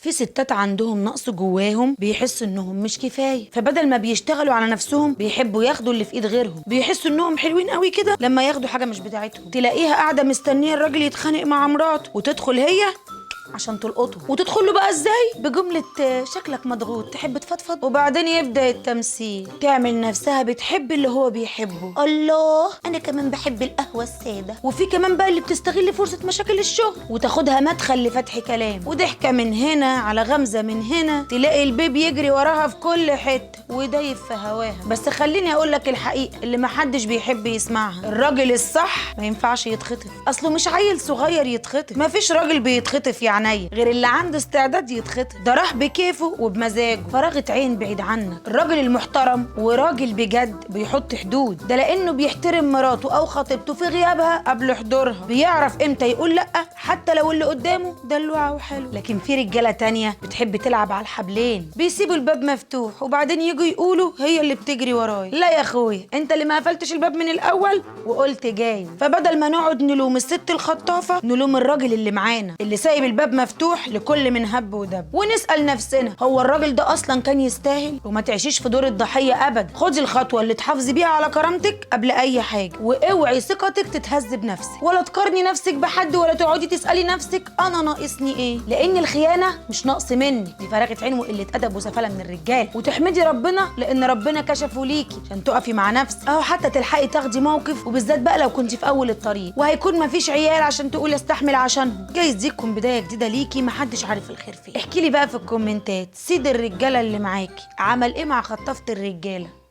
في ستات عندهم نقص جواهم، بيحسوا انهم مش كفايه، فبدل ما بيشتغلوا على نفسهم بيحبوا ياخدوا اللي في ايد غيرهم، بيحسوا انهم حلوين قوي كده لما ياخدوا حاجه مش بتاعتهم. تلاقيها قاعده مستنيه الراجل يتخانق مع مراته وتدخل هي عشان تلقطه، وتدخل له بقى ازاي؟ بجمله شكلك مضغوط تحب تفضفض، وبعدين يبدا التمثيل، تعمل نفسها بتحب اللي هو بيحبه. الله، انا كمان بحب القهوه الساده. وفي كمان بقى اللي بتستغل فرصه مشاكل الشغل وتاخدها مدخل لفتح كلام وضحكه من هنا على غمزه من هنا، تلاقي البيب يجري وراها في كل حته ودايب في هواها. بس خليني اقول لك الحقيقه اللي محدش بيحب يسمعها، الراجل الصح ما ينفعش يتخطف، اصله مش عيل صغير يتخطف، مفيش راجل بيتخطف يعني غير اللي عنده استعداد يتخطف، ده راح بكيفه وبمزاجه، فراغة عين بعيد عنك. الراجل المحترم وراجل بجد بيحط حدود، ده لانه بيحترم مراته او خطيبته في غيابها قبل حضورها، بيعرف امتى يقول لا حتى لو اللي قدامه دلوعه وحلو. لكن في رجاله تانية بتحب تلعب على الحبلين، بيسيبوا الباب مفتوح وبعدين يجوا يقولوا هي اللي بتجري وراي. لا يا اخويا، انت اللي ما قفلتش الباب من الاول وقلت جاي. فبدل ما نقعد نلوم الست الخطافه، نلوم الراجل اللي معانا اللي سايب الباب مفتوح لكل من هب ودب، ونسأل نفسنا هو الراجل ده أصلا كان يستاهل؟ وما تعيشيش في دور الضحية أبدا، خدي الخطوة اللي تحافظي بيها على كرامتك قبل أي حاجة، واوعي ثقتك تتهز بنفسك، ولا تقارني نفسك بحد، ولا تقعدي تسألي نفسك أنا ناقصني إيه، لأن الخيانة مش نقص مني، دي فراغة عين وقلة أدب وسفالة من الرجال. وتحمدي ربنا لأن ربنا كشفه ليكي عشان تقفي مع نفسك، أهو حتى تلحقي تاخدي موقف، وبالذات بقى لو كنتي في أول الطريق وهيكون مفيش عيال عشان تقولي استحمل عشانهم، جايز دي تكون بداية جديدة ليكي محدش عارف الخير فيه. احكي لي بقى في الكومنتات، سيد الرجاله اللي معاكي عمل ايه مع خطافه الرجاله؟